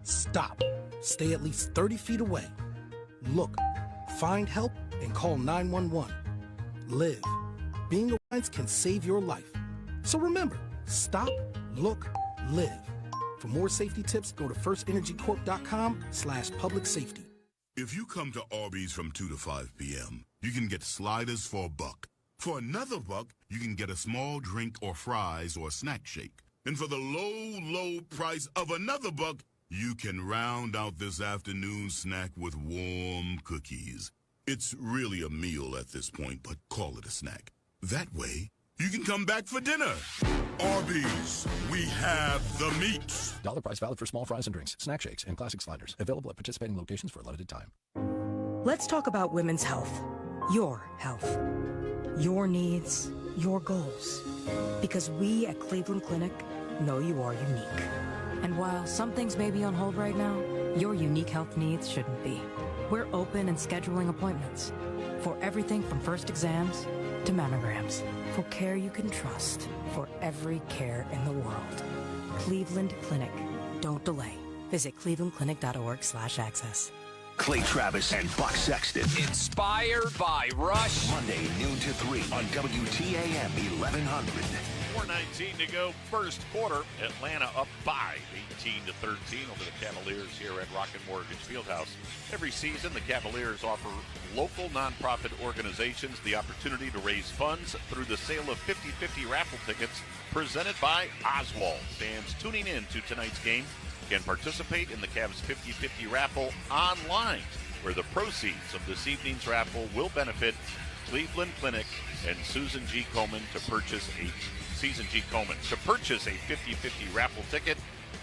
Stop. Stay at least 30 feet away. Look. Find help and call 911. Live. Being awareness can save your life. So remember, stop, look, live. For more safety tips, go to firstenergycorp.com/public safety. If you come to Arby's from 2 to 5 p.m., you can get sliders for $1. For another $1, you can get a small drink or fries or a snack shake. And for the low, low price of another $1, you can round out this afternoon snack with warm cookies. It's really a meal at this point, but call it a snack. That way, you can come back for dinner. Arby's, we have the meats. Dollar price valid for small fries and drinks, snack shakes, and classic sliders. Available at participating locations for a limited time. Let's talk about women's health. Your health. Your needs, your goals. Because we at Cleveland Clinic know you are unique. And while some things may be on hold right now, your unique health needs shouldn't be. We're open and scheduling appointments for everything from first exams to mammograms, for care you can trust, for every care in the world. Cleveland Clinic. Don't delay. Visit clevelandclinic.org/access. Clay Travis and Buck Sexton. Inspired by Rush. Monday, noon to 3 on WTAM 1100. 4:19 to go, first quarter. Atlanta up by 18-13 over the Cavaliers here at Rocket Mortgage Fieldhouse. Every season, the Cavaliers offer local nonprofit organizations the opportunity to raise funds through the sale of 50/50 raffle tickets presented by Oswald. Fans tuning in to tonight's game can participate in the Cavs 50/50 raffle online, where the proceeds of this evening's raffle will benefit Cleveland Clinic and Susan G. Komen to purchase a 50/50 raffle ticket.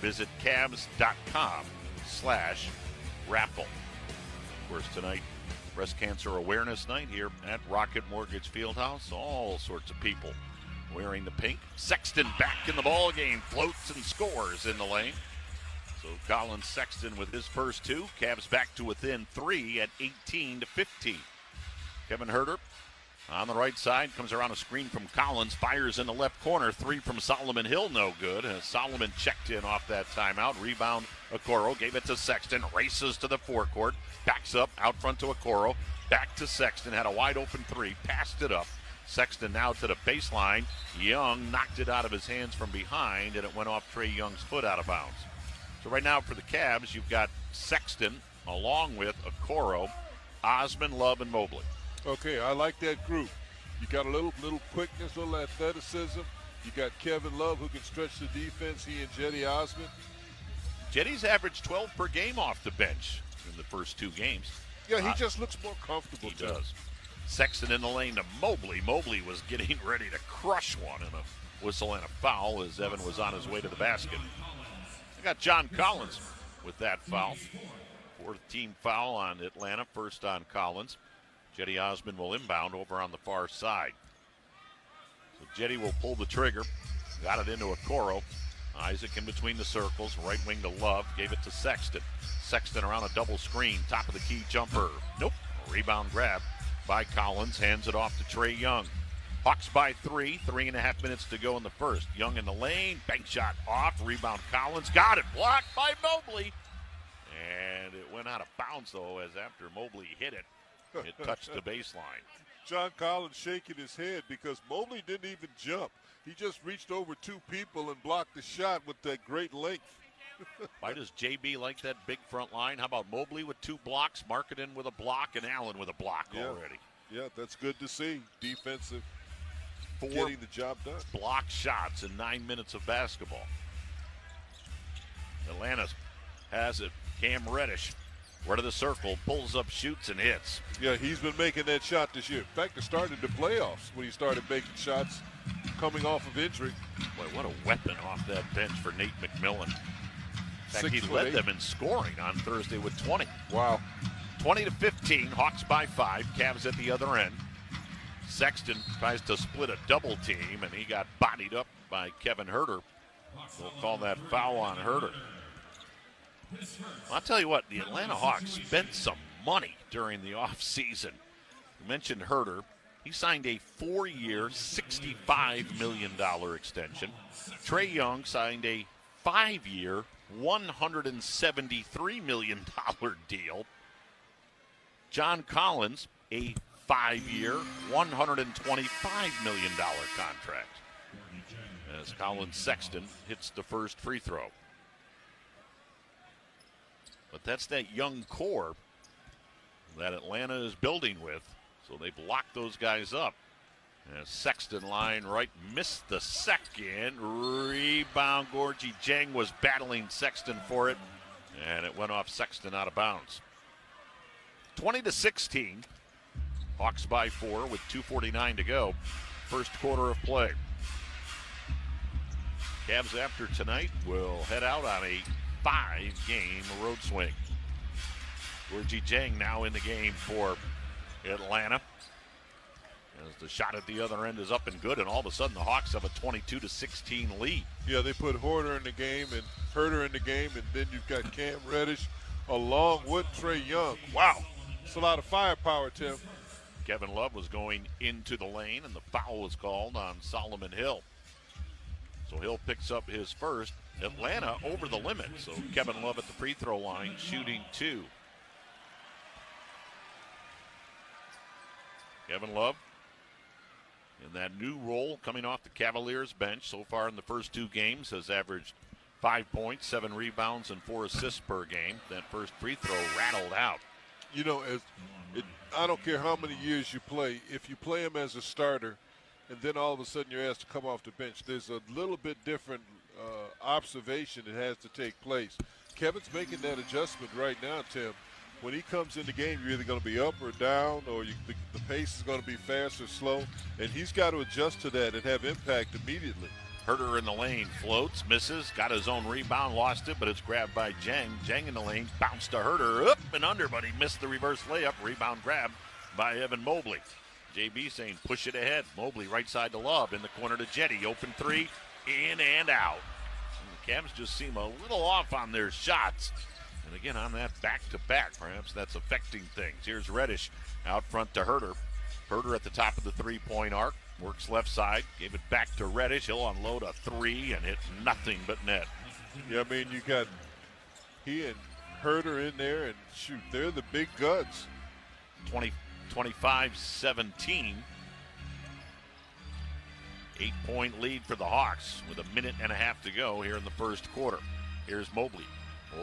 Visit Cavs.com/raffle. Of course, tonight, Breast Cancer Awareness Night here at Rocket Mortgage Fieldhouse. All sorts of people wearing the pink. Sexton back in the ball game, floats and scores in the lane. So Colin Sexton with his first two. Cavs back to within 3 at 18-15. Kevin Huerter on the right side, comes around a screen from Collins, fires in the left corner, 3 from Solomon Hill, no good. Solomon checked in off that timeout. Rebound, Okoro, gave it to Sexton, races to the forecourt, backs up, out front to Okoro, back to Sexton, had a wide open 3, passed it up. Sexton now to the baseline. Young knocked it out of his hands from behind, and it went off Trae Young's foot out of bounds. So right now for the Cavs, you've got Sexton along with Okoro, Osman, Love, and Mobley. Okay, I like that group. You got a little quickness, little athleticism. You got Kevin Love who can stretch the defense, he and Cedi Osman. Cedi's averaged 12 per game off the bench in the first 2 games. Yeah, he just looks more comfortable. He does. Sexton in the lane to Mobley. Mobley was getting ready to crush one, and a whistle and a foul as Evan was on his way to the basket. I got John Collins with that foul. 4th team foul on Atlanta, first on Collins. Cedi Osman will inbound over on the far side. So Cedi will pull the trigger. Got it into Okoro. Isaac in between the circles. Right wing to Love. Gave it to Sexton. Sexton around a double screen. Top of the key jumper. Nope. Rebound grab by Collins. Hands it off to Trae Young. Hawks by 3. 3.5 minutes to go in the first. Young in the lane. Bank shot off. Rebound Collins. Got it. Blocked by Mobley. And it went out of bounds, though, as after Mobley hit it, it touched the baseline. John Collins shaking his head because Mobley didn't even jump. He just reached over 2 people and blocked the shot with that great length. Why does JB like that big front line? How about Mobley with 2 blocks, Markkanen with a block, and Allen with a block already? Yeah, that's good to see. Defensive, 4 getting the job done. Block shots in 9 minutes of basketball. Atlanta has it. Cam Reddish, word of the circle, pulls up, shoots, and hits. Yeah, he's been making that shot this year. In fact, it started the playoffs when he started making shots coming off of injury. Boy, what a weapon off that bench for Nate McMillan. In fact, he 6'8". led them in scoring on Thursday with 20. Wow. 20-15, Hawks by 5, Cavs at the other end. Sexton tries to split a double team, and he got bodied up by Kevin Huerter. We'll call that foul on Huerter. I'll tell you what, the Atlanta Hawks spent some money during the offseason. You mentioned Huerter. He signed a 4-year, $65 million extension. Trae Young signed a 5-year, $173 million deal. John Collins, a 5-year, $125 million contract. As Colin Sexton hits the first free throw. But that's that young core that Atlanta is building with. So they block those guys up. As Sexton line right, missed the second. Rebound, Gorgie Jang was battling Sexton for it. And it went off Sexton out of bounds. 20-16. Hawks by 4 with 2:49 to go. First quarter of play. Cavs after tonight will head out on a 5-game road swing. Gorgie Jang now in the game for Atlanta. As the shot at the other end is up and good, and all of a sudden the Hawks have a 22-16 lead. Yeah, they put Horter in the game and Herter in the game, and then you've got Cam Reddish along with Trae Young. Wow, it's a lot of firepower, Tim. Kevin Love was going into the lane, and the foul was called on Solomon Hill. So Hill picks up his first. Atlanta over the limit, so Kevin Love at the free throw line, shooting 2. Kevin Love in that new role coming off the Cavaliers bench so far in the first 2 games has averaged 5 points, 7 rebounds, and 4 assists per game. That first free throw rattled out. You know, I don't care how many years you play, if you play him as a starter and then all of a sudden you're asked to come off the bench, there's a little bit different observation that has to take place. Kevin's making that adjustment right now, Tim. When he comes in the game, you're either going to be up or down, or the pace is going to be fast or slow, and he's got to adjust to that and have impact immediately. Herter in the lane, floats, misses, got his own rebound, lost it, but it's grabbed by Jang. Jang in the lane, bounced to Herter, up and under, but he missed the reverse layup. Rebound grab by Evan Mobley. JB saying push it ahead. Mobley right side to Love, in the corner to Jetty, open 3, in and out. And the Cavs just seem a little off on their shots. And again, on that back-to-back, perhaps that's affecting things. Here's Reddish out front to Herter. Herter at the top of the three-point arc. Works left side. Gave it back to Reddish. He'll unload a 3 and hit nothing but net. Yeah, I mean, you got he and Herter in there, and shoot, they're the big guns. 25-17. 8-point lead for the Hawks with 1.5 minutes to go here in the first quarter. Here's Mobley.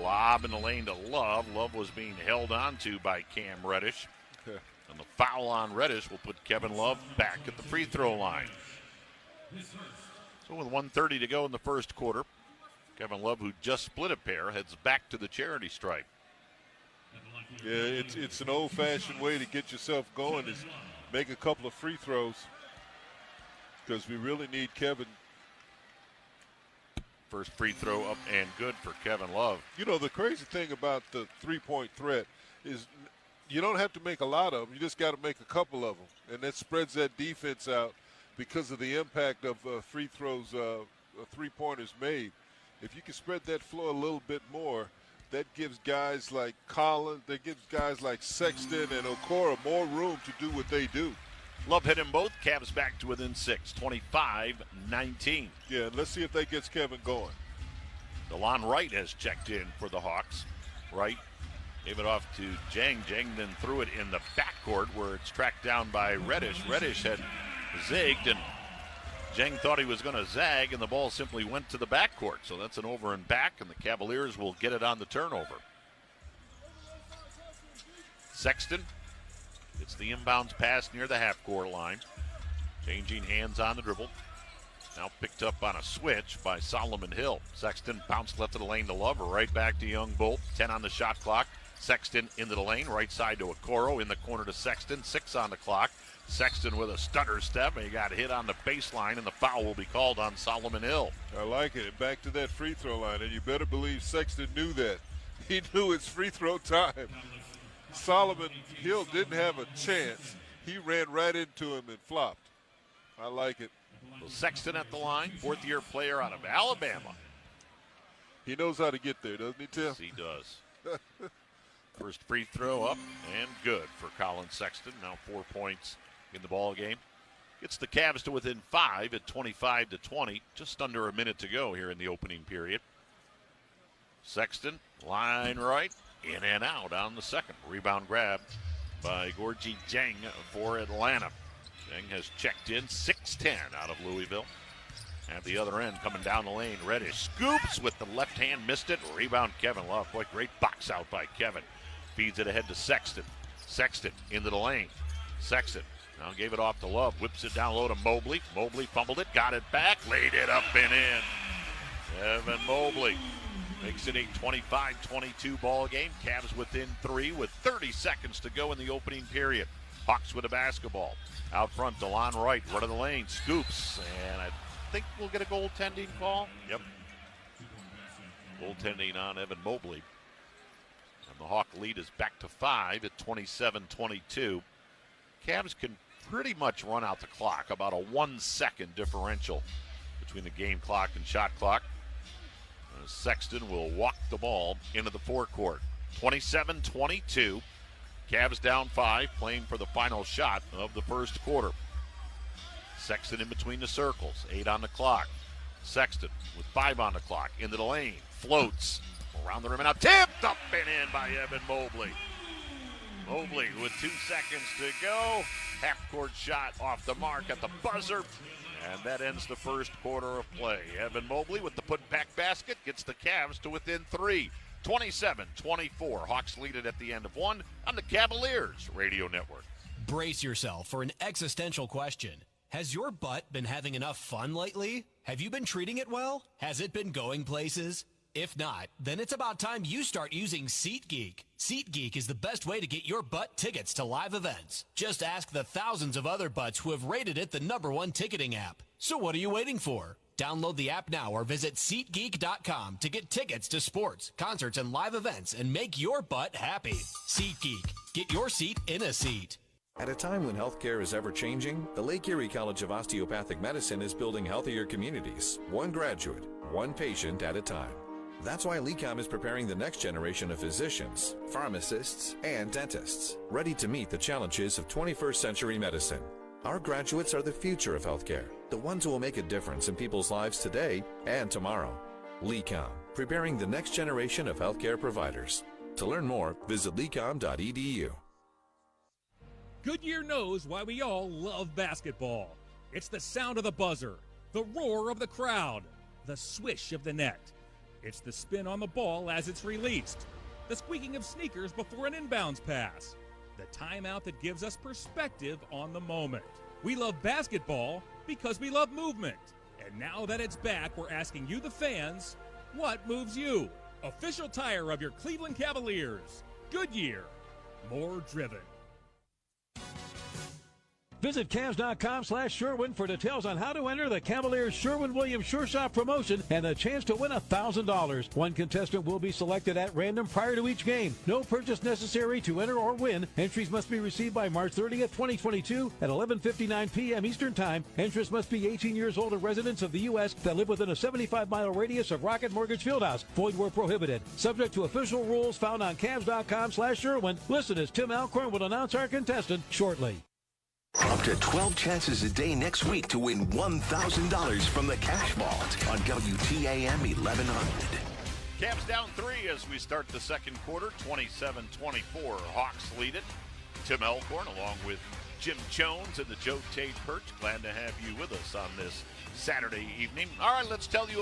Lob in the lane to Love. Love was being held on to by Cam Reddish. Okay. And the foul on Reddish will put Kevin Love back at the free throw line. So with 1:30 to go in the first quarter, Kevin Love, who just split a pair, heads back to the charity stripe. Yeah, it's an old-fashioned way to get yourself going is make a couple of free throws because we really need Kevin. First free throw up and good for Kevin Love. You know, the crazy thing about the three-point threat is you don't have to make a lot of them. You just got to make a couple of them. And that spreads that defense out because of the impact of free throws, three-pointers made. If you can spread that floor a little bit more, that gives guys like Collins, that gives guys like Sexton and Okoro more room to do what they do. Love hit them both. Cavs back to within 6, 25-19. Yeah, let's see if that gets Kevin going. DeLon Wright has checked in for the Hawks. Wright gave it off to Jang. Jang then threw it in the backcourt where it's tracked down by Reddish. Reddish had zigged, and Jang thought he was going to zag, and the ball simply went to the backcourt. So that's an over and back, and the Cavaliers will get it on the turnover. Sexton. It's the inbounds pass near the half-court line. Changing hands on the dribble. Now picked up on a switch by Solomon Hill. Sexton bounced left of the lane to Love, right back to Young Bull. 10 on the shot clock. Sexton into the lane, right side to Okoro, in the corner to Sexton. 6 on the clock. Sexton with a stutter step. He got hit on the baseline, and the foul will be called on Solomon Hill. I like it. Back to that free throw line, and you better believe Sexton knew that. He knew it's free throw time. Solomon Hill didn't have a chance. He ran right into him and flopped. I like it. So Sexton at the line, fourth-year player out of Alabama. He knows how to get there, doesn't he, Tim? Yes, he does. First free throw up and good for Colin Sexton. Now 4 points in the ball game. Gets the Cavs to within 5 at 25-20. Just under a minute to go here in the opening period. Sexton, line right, in and out on the second. Rebound grab by Gorgie Jang for Atlanta. Jang has checked in 6'10" out of Louisville. At the other end, coming down the lane, Reddish scoops with the left hand, missed it. Rebound, Kevin Love. Boy, great box out by Kevin. Feeds it ahead to Sexton. Sexton into the lane. Sexton now gave it off to Love. Whips it down low to Mobley. Mobley fumbled it, got it back, laid it up and in. Evan Mobley makes it a 25-22 ball game. Cavs within 3 with 30 seconds to go in the opening period. Hawks with a basketball. Out front, DeLon Wright, run of the lane, scoops, and I think we'll get a goaltending call. Yep. Goaltending on Evan Mobley. And the Hawk lead is back to 5 at 27-22. Cavs can pretty much run out the clock, about a 1 second differential between the game clock and shot clock. Sexton will walk the ball into the forecourt. 27-22. Cavs down 5, playing for the final shot of the first quarter. Sexton in between the circles, 8 on the clock. Sexton with 5 on the clock, into the lane, floats around the rim and out, tipped up and in by Evan Mobley. Mobley with 2 seconds to go. Half-court shot off the mark at the buzzer. And that ends the first quarter of play. Evan Mobley with the put-back basket gets the Cavs to within 3. 27-24. Hawks lead it at the end of 1 on the Cavaliers Radio Network. Brace yourself for an existential question. Has your butt been having enough fun lately? Have you been treating it well? Has it been going places? If not, then it's about time you start using SeatGeek. SeatGeek is the best way to get your butt tickets to live events. Just ask the thousands of other butts who have rated it the #1 ticketing app. So what are you waiting for? Download the app now or visit SeatGeek.com to get tickets to sports, concerts, and live events and make your butt happy. SeatGeek. Get your seat in a seat. At a time when healthcare is ever-changing, the Lake Erie College of Osteopathic Medicine is building healthier communities, one graduate, one patient at a time. That's why LECOM is preparing the next generation of physicians, pharmacists, and dentists, ready to meet the challenges of 21st century medicine. Our graduates are the future of healthcare, the ones who will make a difference in people's lives today and tomorrow. LECOM, preparing the next generation of healthcare providers. To learn more, visit lecom.edu. Goodyear knows why we all love basketball. It's the sound of the buzzer, the roar of the crowd, the swish of the net. It's the spin on the ball as it's released, the squeaking of sneakers before an inbounds pass, the timeout that gives us perspective on the moment. We love basketball because we love movement. And now that it's back, we're asking you, the fans, what moves you? Official tire of your Cleveland Cavaliers, Goodyear, more driven. Visit Cavs.com/Sherwin for details on how to enter the Cavaliers Sherwin-Williams Sure Shot promotion and a chance to win $1,000. One contestant will be selected at random prior to each game. No purchase necessary to enter or win. Entries must be received by March 30th, 2022 at 11:59 p.m. Eastern Time. Entrants must be 18 years old and residents of the U.S. that live within a 75-mile radius of Rocket Mortgage Fieldhouse. Void where prohibited. Subject to official rules found on Cavs.com/Sherwin. Listen as Tim Alcorn will announce our contestant shortly. Up to 12 chances a day next week to win $1,000 from the Cash Vault on WTAM 1100. Cavs down 3 as we start the second quarter, 27-24. Hawks lead it. Tim Alcorn along with Jim Jones and the Joe Tate Perch. Glad to have you with us on this Saturday evening. All right, let's tell you